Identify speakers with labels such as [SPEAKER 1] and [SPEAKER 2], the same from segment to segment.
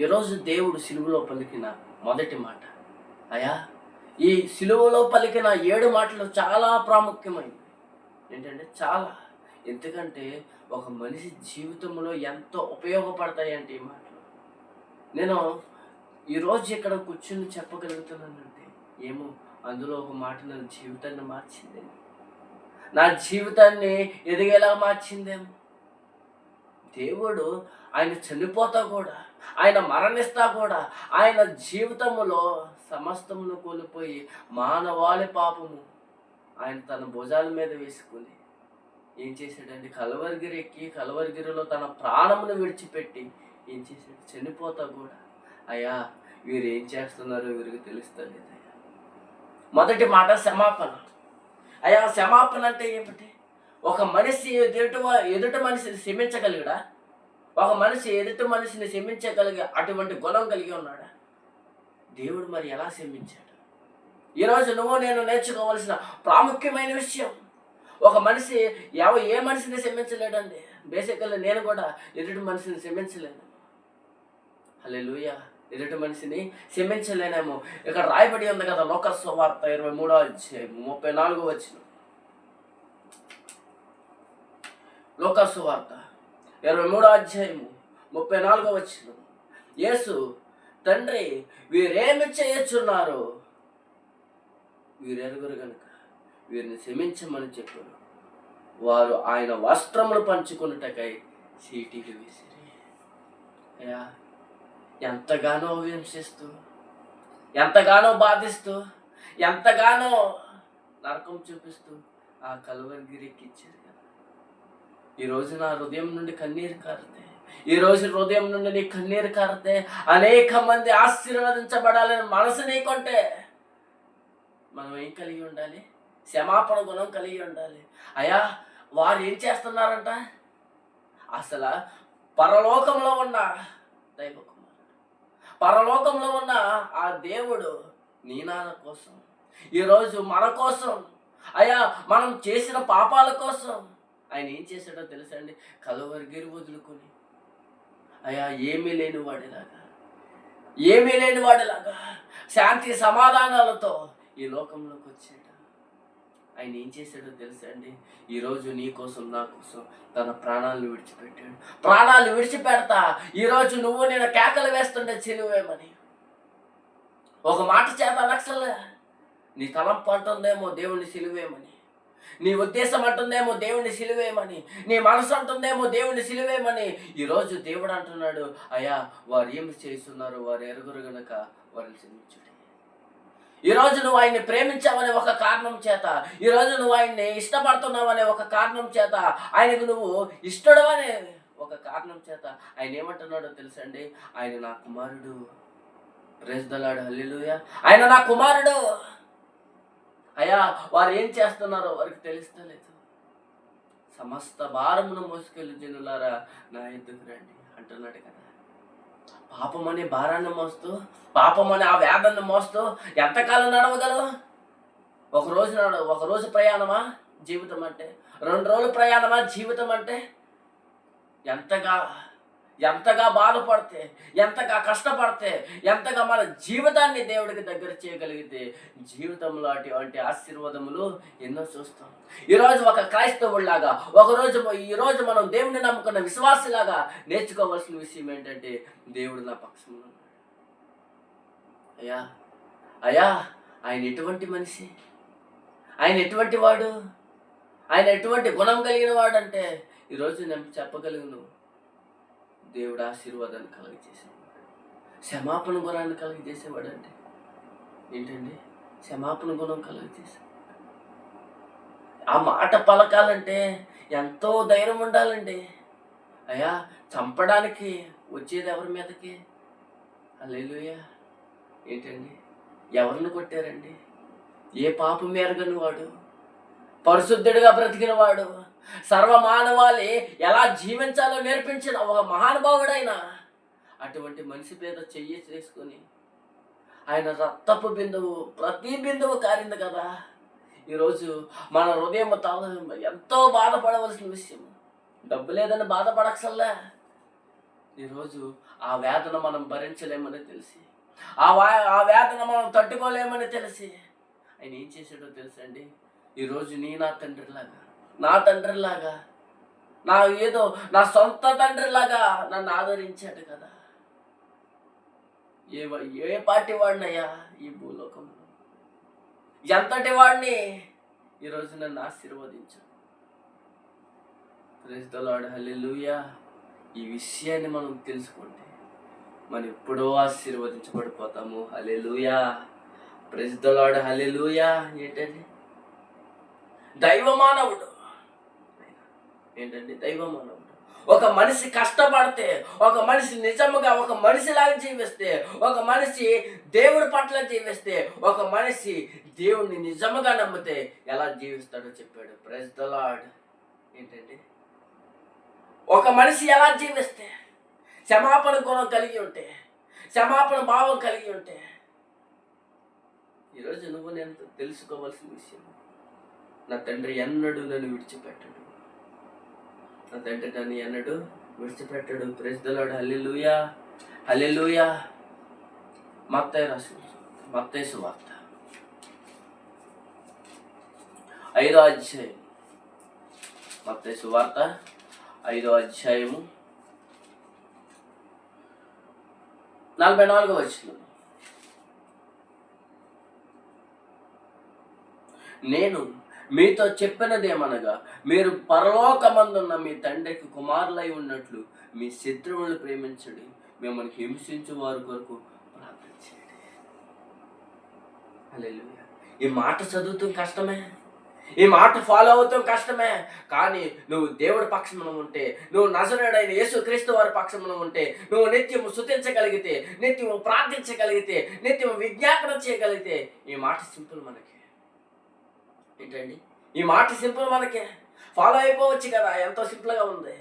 [SPEAKER 1] ఈరోజు దేవుడు సిలువలో పలికిన మొదటి మాట, అయ్యా ఈ సిలువలో పలికిన 7 మాటలు చాలా ప్రాముఖ్యమైనవి. ఏంటంటే చాలా, ఎందుకంటే ఒక మనిషి జీవితంలో ఎంతో ఉపయోగపడతాయంటే ఈ మాటలు. నేను ఈరోజు ఇక్కడ కూర్చుని చెప్పగలుగుతున్నానంటే ఏమో అందులో ఒక మాట నా జీవితాన్ని మార్చిందేమో, నా జీవితాన్ని ఎదిగేలా మార్చిందేమో. దేవుడు ఆయన చనిపోతా కూడా, ఆయన మరణిస్తా కూడా, ఆయన జీవితంలో సమస్తమును కోల్పోయి మానవాళి పాపము ఆయన తన భుజాల మీద వేసుకుని ఏం చేశాడండి? కలవరిగిరి ఎక్కి కలవరిగిరిలో తన ప్రాణమును విడిచిపెట్టి ఏం చేశాడు? చనిపోతా కూడా, అయ్యా వీరు ఏం చేస్తున్నారో వీరికి తెలుస్తలేదయ్యా. మొదటి మాట క్షమాపణ. అయ్యా క్షమాపణ అంటే ఏమిటి? ఒక మనిషి ఎదుటి మనిషిని క్షమించగలిగడా? ఒక మనిషి ఎదుటి మనిషిని క్షమించగలిగే అటువంటి గుణం కలిగి ఉన్నాడా? దేవుడు మరి ఎలా క్షమించాడు? ఈరోజు నువ్వు నేను నేర్చుకోవాల్సిన ప్రాముఖ్యమైన విషయం. ఒక మనిషి ఏ మనిషిని క్షమించలేడండి. బేసికల్లీ నేను కూడా ఎదుటి మనిషిని క్షమించలేను. హల్లెలూయా. ఎదుటి మనిషిని క్షమించలేనేమో. ఇక్కడ రాయబడి ఉంది కదా, లూకా సువార్త 23వ అధ్యాయం 34వ వచనం. లూకా సువార్త 23వ అధ్యాయం 34వ వచనం. యేసు, తండ్రి వీరేమి చేయొచ్చున్నారు, వీరెరుగురు గనుక వీరిని క్షమించమని చెప్పారు. వారు ఆయన వస్త్రములు పంచుకున్నటకై చీటీలు విసిరి. అయ్యా ఎంతగానో హింసిస్తూ, ఎంతగానో బాధిస్తూ, ఎంతగానో నరకం చూపిస్తూ ఆ కలువరిగిరెక్కిచ్చారు కదా. ఈరోజు నా హృదయం నుండి కన్నీరు కారితే, ఈరోజు హృదయం నుండి నీ కన్నీరు కారితే అనేక మంది ఆశీర్వదించబడాలని మనసు నీకుంటే మనం ఏం కలిగి ఉండాలి? క్షమాపణ గుణం కలిగి ఉండాలి. అయ్యా వారు ఏం చేస్తున్నారంట? అసలు పరలోకంలో ఉన్న దైవ కుమారుడు, పరలోకంలో ఉన్న ఆ దేవుడు నీ నాన్న కోసం, ఈరోజు మన కోసం, అయ్యా మనం చేసిన పాపాల కోసం ఆయన ఏం చేశాడో తెలుసండి? కలువరిగిరి వదులుకొని అయ్యా ఏమీ లేని వాడిలాగా శాంతి సమాధానాలతో ఈ లోకంలోకి వచ్చాడు. ఆయన ఏం చేశాడో తెలుసా అండి? ఈరోజు నీ కోసం నా కోసం తన ప్రాణాలను విడిచిపెట్టాడు. ప్రాణాలు విడిచిపెడతా ఈరోజు నువ్వు నేను కేకలు వేస్తుంటే చిలువేమని. ఒక మాట చేత లక్షలే నీ తలంపు అంటుందేమో దేవుని సిలువేమని, నీ ఉద్దేశం అంటుందేమో దేవుని సిలువేమని, నీ మనసు అంటుందేమో దేవుని సిలువేమని. ఈరోజు దేవుడు అంటున్నాడు, అయ్యా వారు ఏమి చేస్తున్నారు, వారు ఎరుగురు గనుక వారిని క్షమించుడి. ఈరోజు నువ్వు ఆయన్ని ప్రేమించావనే ఒక కారణం చేత, ఈరోజు నువ్వు ఆయన్ని ఇష్టపడుతున్నావనే ఒక కారణం చేత, ఆయనకు నువ్వు ఇష్టడు అనే ఒక కారణం చేత ఆయన ఏమంటున్నాడో తెలుసండి? ఆయన నా కుమారుడు. ప్రైజ్ ది లార్డ్, హల్లెలూయా. ఆయన నా కుమారుడు. అయ్యా వారు ఏం చేస్తున్నారో వారికి తెలుస్తలేదు. సమస్త భారమును మోసుకెళ్ళి జనులారా నా ఎద్దుకు రండి అంటున్నాడు కదా. పాపం అనే భారాన్ని మోస్తూ, పాపం అనే ఆ వేదనను మోస్తూ ఎంతకాలం నడవగలవు? ఒక రోజు ప్రయాణమా జీవితం అంటే? 2 రోజుల ప్రయాణమా జీవితం అంటే? ఎంతగా బాధపడితే, ఎంతగా కష్టపడితే, ఎంతగా మన జీవితాన్ని దేవుడికి దగ్గర చేయగలిగితే జీవితంలో అటువంటి ఆశీర్వాదములు ఎన్నో చూస్తాం. ఈరోజు ఒక క్రైస్తవుడిలాగా, ఈరోజు మనం దేవుడిని నమ్ముకున్న విశ్వాసిలాగా నేర్చుకోవాల్సిన విషయం ఏంటంటే, దేవుడు నా పక్షంలో ఉన్నాడు. అయ్యా ఆయన ఎటువంటి మనిషి, ఆయన ఎటువంటి వాడు, ఆయన ఎటువంటి గుణం కలిగిన వాడు అంటే ఈరోజు నేను చెప్పగలను. దేవుడు ఆశీర్వాదాన్ని కలిగజేసేవాడు, క్షమాపణ గుణాన్ని కలిగజేసేవాడు. అంటే ఏంటండి? క్షమాపణ గుణం కలిగజేసేవాడు. ఆ మాట పలకాలంటే ఎంతో ధైర్యం ఉండాలండి. అయ్యా చంపడానికి వచ్చేది ఎవరి మీదకి? హల్లెలూయా. ఏంటండి? ఎవరిని కొట్టారండి? ఏ పాపం ఎరగని వాడు, పరిశుద్ధుడిగా బ్రతికిన వాడు, సర్వమానవాళి ఎలా జీవించాలో నేర్పించిన ఒక మహానుభావుడైన అటువంటి మనిషి మీద చెయ్యి చేసుకొని ఆయన రక్తపు బిందువు, ప్రతి బిందువు కారింది కదా. ఈరోజు మన హృదయం ఎంతో బాధపడవలసిన విషయం. డబ్బు లేదని బాధపడక్కర్లే. ఈరోజు ఆ వేదన మనం భరించలేమని తెలిసి, ఆ వేదన మనం తట్టుకోలేమని తెలిసి ఆయన ఏం చేశాడో తెలుసండి. ఈరోజు నా తండ్రిలాగా, నా తండ్రిలాగా, నా ఏదో నా సొంత తండ్రిలాగా నన్ను ఆదరించాడు కదా. ఏ ఏ పార్టీ వాడినయ్యా ఈ భూలోకంలో, ఎంతటి వాడిని ఈరోజు నన్ను ఆశీర్వదించాడు. ప్రైజ్ ది లార్డ్, హల్లెలూయా. ఈ విషయాన్ని మనం తెలుసుకుంటే మనం ఎప్పుడో ఆశీర్వదించబడిపోతాము. హల్లెలూయా. ప్రైజ్ ది లార్డ్, హల్లెలూయా. ఏంటండి దైవ మానవుడు, ఏంటండి దైవ మానవుడు. ఒక మనిషి కష్టపడితే, ఒక మనిషి నిజముగా ఒక మనిషిలాగా జీవిస్తే, ఒక మనిషి దేవుడి పట్ల జీవిస్తే, ఒక మనిషి దేవుణ్ణి నిజముగా నమ్మితే ఎలా జీవిస్తాడో చెప్పాడు. Praise the Lord. ఏంటండి ఒక మనిషి ఎలా జీవిస్తే, క్షమాపణ గుణం కలిగి ఉంటే, క్షమాపణ భావం కలిగి ఉంటే, ఈరోజు నువ్వు నేను తెలుసుకోవాల్సిన విషయం, నా తండ్రి ఎన్నడూ నన్ను విడిచిపెట్టడు, నా తండ్రి నన్ను ఎన్నడూ విడిచిపెట్టడు. ప్రైజ్ ది లార్డ్, హల్లెలూయా, హల్లెలూయా. మత్తయి సువార్త 5వ అధ్యాయం, మత్తయి సువార్త 5వ అధ్యాయము 44వ వచనం. నేను మీతో చెప్పినదేమనగా, మీరు పరలోకమందున్న మీ తండ్రికి కుమారులై ఉన్నట్లు మీ శత్రువులను ప్రేమించండి, మిమ్మల్ని హింసించు వారి కొరకు ప్రార్థన చేయండి. హల్లెలూయా. ఈ మాట చదువుతూ కష్టమే, ఈ మాట ఫాలో అవుతాం కష్టమే. కానీ నువ్వు దేవుడి పక్షమున ఉంటే, నువ్వు నజరేయుడైన యేసుక్రీస్తు వారి పక్షమున ఉంటే, నువ్వు నిత్యము స్తుతించగలిగితే, నిత్యము ప్రార్థించగలిగితే, నిత్యము విజ్ఞాపన చేయగలిగితే, ఈ మాట సింపుల్ మనకి. ఏంటండి ఈ మాట సింపుల్, మనకి ఫాలో అయిపోవచ్చు కదా. ఎంతో సింపుల్గా ఉంది.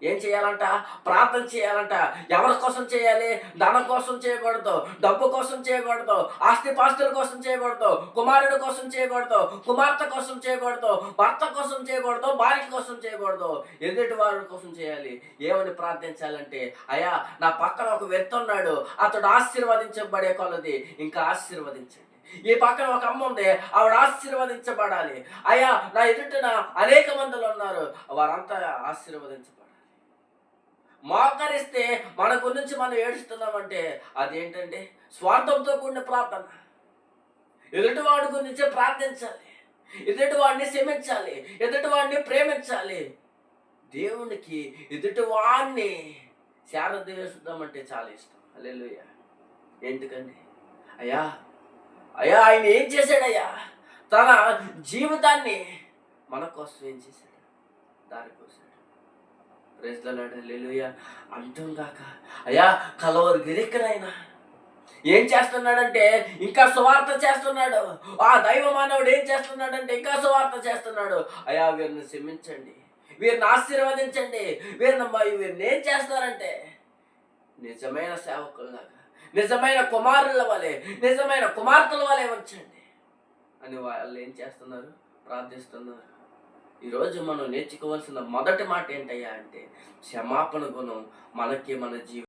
[SPEAKER 1] ఏం చేయాలంట? ప్రార్థన చేయాలంట. ఎవరి కోసం చేయాలి? ధనం కోసం చేయకూడదు, డబ్బు కోసం చేయకూడదు, ఆస్తిపాస్తుల కోసం చేయకూడదు, కుమారుడు కోసం చేయకూడదు, కుమార్తె కోసం చేయకూడదు, భర్త కోసం చేయకూడదు, భార్య కోసం చేయకూడదు, ఎదుటి వారి కోసం చేయాలి. ఏమని ప్రార్థించాలంటే, అయ్యా నా పక్కన ఒక వ్యక్తి ఉన్నాడు, అతడు ఆశీర్వదించబడే కొలది ఇంకా ఆశీర్వదించండి. ఈ పక్కన ఒక అమ్మ ఉంది, ఆవిడ ఆశీర్వదించబడాలి. అయ్యా నా ఎదుటిన అనేక మందులు ఉన్నారు, వారంతా ఆశీర్వదించబడాలి. మోకరిస్తే మన గురించి మనం ఏడుస్తున్నామంటే అదేంటంటే స్వార్థంతో కూడిన ప్రార్థన. ఎదుటివాడి గురించి ప్రార్థించాలి, ఎదుటివాడిని క్షమించాలి, ఎదుటివాడిని ప్రేమించాలి. దేవునికి ఎదుటివాడిని శారదేశుద్ధం అంటే చాలా ఇష్టం. హల్లెలూయా. ఎందుకండి అయ్యా ఆయన ఏం చేశాడయ్యా? తన జీవితాన్ని మన కోసం ఏం చేశాడు? దారిపోసాడు. ప్రైజ్ ది లార్డ్, హల్లెలూయా. అంటాం కాక అయ్యా కలవరు గిరిక్కనైనా ఏం చేస్తున్నాడంటే ఇంకా సువార్త చేస్తున్నాడు. ఆ దైవ మానవుడు ఏం చేస్తున్నాడంటే ఇంకా సువార్త చేస్తున్నాడు. అయ్యా వీరిని క్షమించండి, వీరిని ఆశీర్వదించండి, వీరిని ఏం చేస్తారంటే నిజమైన సేవకుల్లాగా, నిజమైన కుమారుల వలె, నిజమైన కుమార్తెల వలె ఉంచండి అని వాళ్ళు ఏం చేస్తున్నారు? ప్రార్థిస్తున్నారు. ఈరోజు మనం నేర్చుకోవాల్సిన మొదటి మాట ఏంటయ్యా అంటే క్షమాపణ గుణం మనకి మన జీవితం